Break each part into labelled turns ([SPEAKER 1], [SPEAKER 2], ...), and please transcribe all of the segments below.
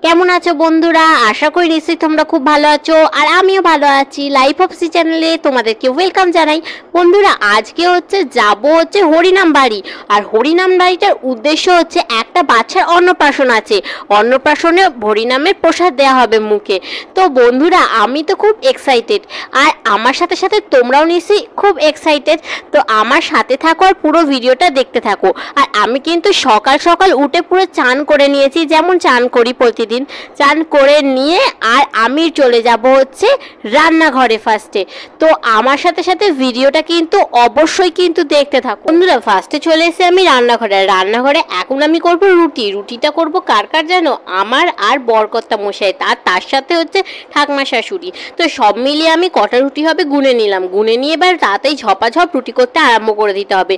[SPEAKER 1] কেমন আছো বন্ধুরা? আশা করি নিশ্চয়ই তোমরা খুব ভালো আছো, আর আমিও ভালো আছি। লাইফ অফ সি চ্যানেলে তোমাদেরকে ওয়েলকাম জানাই। বন্ধুরা, আজকে যাব হরিনাম বাড়ি। আর হরিনাম বাড়িটার উদ্দেশ্য হচ্ছে একটা বাচ্চার অন্নপ্রাশন আছে। অন্নপ্রাশনে হরিনামের প্রসাদ দেওয়া হবে মুখে। তো বন্ধুরা, আমি তো খুব এক্সাইটেড, আর আমার সাথে সাথে তোমরাও নিশ্চয়ই খুব এক্সাইটেড। তো আমার সাথে থাকো আর পুরো ভিডিওটা দেখতে থাকো। আর আমি কিন্তু সকাল সকাল উঠে পুরো চান করে নিয়েছি, যেমন চান করি প্রতিদিন। চান করে নিয়ে আর আমি চলে যাব রান্নাঘরে ফার্স্টে। তো আমার সাথে সাথে ভিডিওটা কিন্তু অবশ্যই কিন্তু দেখতে থাকো। বন্ধুরা, ফার্স্টে চলে এসে আমি রান্নাঘরে এখন আমি করব রুটিটা করব কার কার জানো? আমার আর বরকর্তা মশাই, তার সাথে ঠাকমা শাশুড়ি। তো সব মিলিয়ে আমি কটা রুটি হবে গুনে নিলাম। গুনে নিয়ে এবার তাতেই ঝপাঝপ রুটি করতে আরম্ভ করে দিতে হবে।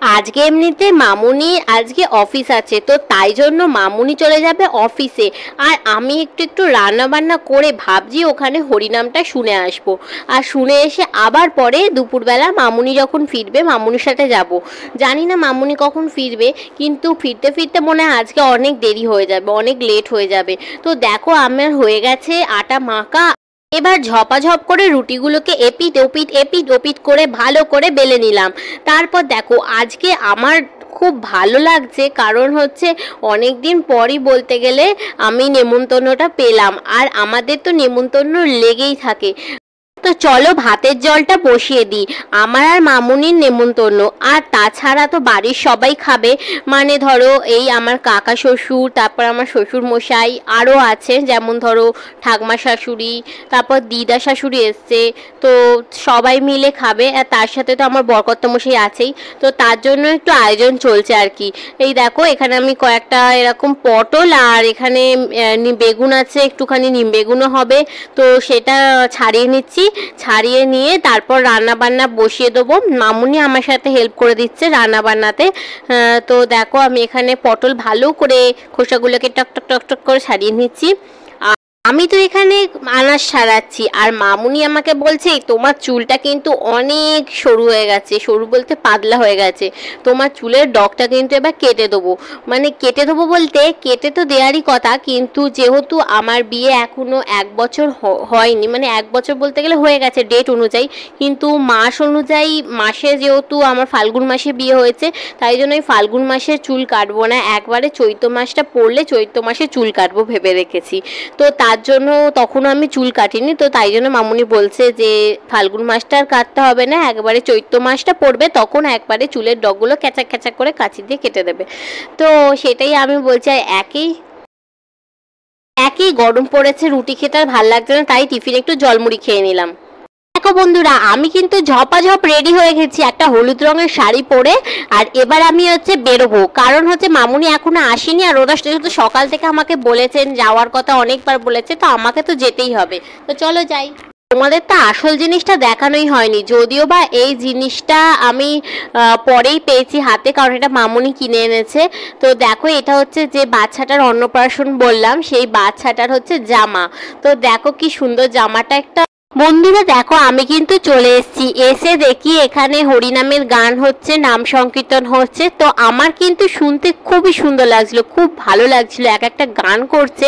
[SPEAKER 1] আজকে এমনিতে মামুনি আজকে অফিস আছে, তো তাই জন্য মামুনি চলে যাবে অফিসে। আর আমি একটু রান্না বান্না করে ভাবছি ওখানে হরিনামটা শুনে আসবো। আর শুনে এসে আবার পরে দুপুরবেলা মামুনি যখন ফিরবে মামুনির সাথে যাব। জানি না মামুনি কখন ফিরবে, কিন্তু ফিরতে ফিরতে মনে হয় আজকে অনেক দেরি হয়ে যাবে, অনেক লেট হয়ে যাবে। তো দেখো, আমার হয়ে গেছে আটা মাখা। এবার ঝপাঝপ করে রুটিগুলোকে এপিট ওপিট করে ভালো করে বেলে নিলাম। তারপর দেখো, আজকে আমার খুব ভালো লাগছে, কারণ অনেক দিন পরই বলতে গেলে আমি নেমন্তন্নটা পেলাম। আর আমাদের তো নেমন্তন্ন লেগেই থাকে। তো চলো ভাতের জলটা বসিয়ে দিই। আমার আর মামুনির নেমন্তন্ন, আর তাছাড়া তো বাড়ির সবাই খাবে। মানে ধরো এই আমার কাকা শ্বশুর, তারপর আমার শ্বশুর মশাই, আরও আছে যেমন ধরো ঠাকমা শাশুড়ি, তারপর দিদা শাশুড়ি এসছে। তো সবাই মিলে খাবে, আর তার সাথে তো আমার বরকর্তা মশাই আছেই। তো তার জন্য একটু আয়োজন চলছে আর কি। এই দেখো, এখানে আমি কয়েকটা এরকম পটল, আর এখানে বেগুন আছে, একটুখানি নিম বেগুনও হবে। তো সেটা ছাড়িয়ে নিচ্ছি। ছাড়িয়ে নিয়ে তারপর রান্না বান্না বসিয়ে দেবো। মামুনি আমার সাথে হেল্প করে দিচ্ছে রান্না বান্নাতে। তো দেখো, আমি এখানে পটল ভালো করে খোসাগুলোকে টক করে ছাড়িয়ে নিচ্ছি। আমি তো এখানে আনাজ সারাচ্ছি, আর মামুনি আমাকে বলছে তোমার চুলটা কিন্তু অনেক সরু হয়ে গেছে, সরু বলতে পাতলা হয়ে গেছে, তোমার চুলের ডগটা কিন্তু এবার কেটে দেবো। মানে কেটে দেবো বলতে কেটে তো দেওয়ারই কথা, কিন্তু যেহেতু আমার বিয়ে এখনো 1 বছর হয়নি, মানে 1 বছর বলতে গেলে হয়ে গেছে ডেট অনুযায়ী, কিন্তু মাস অনুযায়ী মাসে যেহেতু আমার ফাল্গুন মাসে বিয়ে হয়েছে, তাই জন্য এই ফাল্গুন মাসে চুল কাটবো না, একবারে চৈত্র মাসটা পড়লে চৈত্র মাসে চুল কাটবো ভেবে রেখেছি। তো তার জন্য তখনও আমি চুল কাটিনি। তো তাই জন্য মামুনি বলছে যে ফাল্গুন মাসটা আর কাটতে হবে না, একবারে চৈত্র মাসটা পড়বে তখন একবারে চুলের ডগগুলো ক্যাচা করে কাঁচি দিয়ে কেটে দেবে। তো সেটাই আমি বলছি। একই গরম পড়েছে, রুটি খেতে আর ভাল লাগছে না, তাই টিফিনে একটু জলমুড়ি খেয়ে নিলাম। দেখো বন্ধুরা, আমি কিন্তু ঝপাঝপ রেডি হয়ে গেছি একটা হলুদ রঙের শাড়ি পরে। আর এবার আমি বেরোবো, কারণ মামুনি এখনো আসেনি, আর ওরা তো সকাল থেকে আমাকে বলেছেন যাওয়ার কথা, অনেকবার বলেছে, তো আমাকে তো যেতেই হবে। তো চলো যাই। তোমাদের তো আসল জিনিসটা দেখানোই হয়নি, যদিও বা এই জিনিসটা আমি পরেই পেয়েছি হাতে, কারণ এটা মামুনি কিনে এনেছে। তো দেখো, এটা যে বাচ্চাটার অন্নপ্রাশন বললাম, সেই বাচ্চাটার জামা। তো দেখো কি সুন্দর জামাটা। একটা বন্ধুরা দেখো, আমি কিন্তু চলে এসেছি। এসে দেখি এখানে হরিনামের গান হচ্ছে, নাম সংকীর্তন হচ্ছে। তো আমার কিন্তু শুনতে খুবই সুন্দর লাগছিল, খুব ভালো লাগছিল। একটা গান করছে,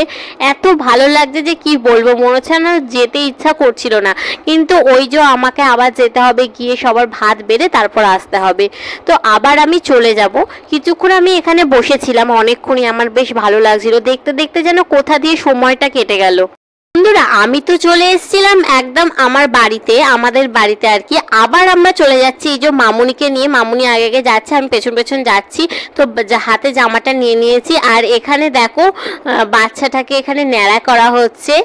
[SPEAKER 1] এত ভালো লাগছে যে কি বলবো, মনে হচ্ছে না যেতে ইচ্ছা করছিল না, কিন্তু ওই যে আমাকে আবার যেতে হবে, গিয়ে সবার ভাত বেড়ে তারপর আসতে হবে। তো আবার আমি চলে যাব। কিছুক্ষণ আমি এখানে বসেছিলাম, অনেকক্ষণই আমার বেশ ভালো লাগছিল। দেখতে দেখতে যেন কোথা দিয়ে সময়টা কেটে গেল। বন্ধুরা, আমি তো চলে এসেছিলাম একদম আমাদের বাড়িতে আর কি। আবার আমরা চলে যাচ্ছি এই যে মামুনিকে নিয়ে। মামুনি আগে যাচ্ছে, আমি পেছন যাচ্ছি। তো হাতে জামাটা নিয়ে নিয়েছি। আর এখানে দেখো, বাচ্চাটাকে এখানে ন্যাড়া করা হচ্ছে।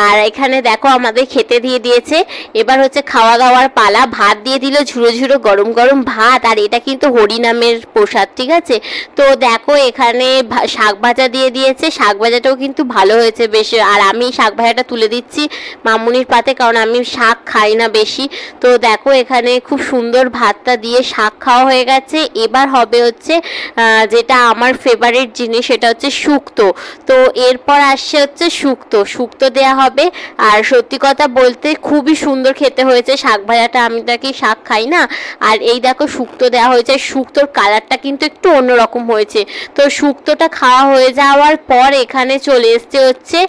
[SPEAKER 1] আর এখানে দেখো আমাদের খেতে দিয়ে দিয়েছে। এবার খাওয়া দাওয়ার পালা। ভাত দিয়ে দিল, ঝুরো গরম গরম ভাত। আর এটা কিন্তু হরিনামের প্রসাদ, ঠিক আছে। তো দেখো, এখানে শাক ভাজা দিয়ে দিয়েছে। শাক ভাজাটাও কিন্তু ভালো হয়েছে বেশ। আর আমি শাক ভাজা ভাজাটা তুলে দিচ্ছি মামুনির পাতে, কারণ আমি শাক খাই না বেশি। তো দেখো এখানে খুব সুন্দর ভাতটা দিয়ে শাক খাওয়া হয়ে গেছে। এবার হবে হচ্ছে যেটা আমার ফেভারিট জিনিস, সেটা হচ্ছে শুক্তো। তো এরপর আসছে হচ্ছে শুক্তো দেয়া হবে। আর সত্যি কথা বলতে খুবই সুন্দর খেতে হয়েছে শাক ভাজাটা, আমি তাকে শাক খাই না। আর এই দেখো শুক্তো দেওয়া হয়েছে, শুক্তোর কালারটা কিন্তু একটু অন্যরকম হয়েছে। তো শুক্তোটা খাওয়া হয়ে যাওয়ার পর এখানে চলে এসছে হচ্ছে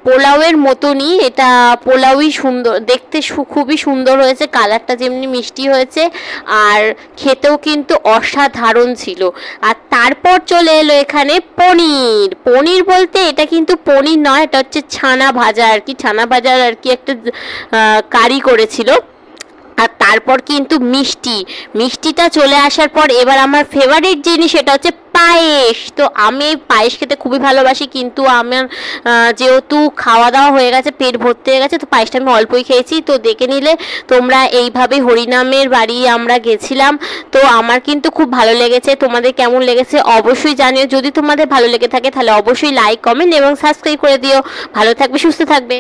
[SPEAKER 1] পোলাওয়ের মতনই, এটা পোলাওই সুন্দর দেখতে, খুবই সুন্দর হয়েছে, কালারটা যেমনি মিষ্টি হয়েছে আর খেতেও কিন্তু অসাধারণ ছিল। আর তারপর চলে এলো এখানে পনির বলতে এটা কিন্তু পনির নয়, এটা হচ্ছে ছানা ভাজা আর কি, ছানা ভাজার আর কি একটা কারি করেছিল। আর তারপর কিন্তু মিষ্টিটা চলে আসার পর এবার আমার ফেভারিট জিনিস, এটা হচ্ছে পায়েস। তো আমি পায়েস খেতে খুবই ভালোবাসি, কিন্তু আমার যেহেতু খাওয়া দাওয়া হয়ে গেছে, পেট ভর্তি হয়ে গেছে, তো পায়েসটা আমি অল্পই খেয়েছি। তো দেখে নিলে তোমরা এইভাবে হরিনামের বাড়ি আমরা গেছিলাম। তো আমার কিন্তু খুব ভালো লেগেছে, তোমাদের কেমন লেগেছে অবশ্যই জানিও। যদি তোমাদের ভালো লেগে থাকে তাহলে অবশ্যই লাইক, কমেন্ট এবং সাবস্ক্রাইব করে দিও। ভালো থাকবে, সুস্থ থাকবে।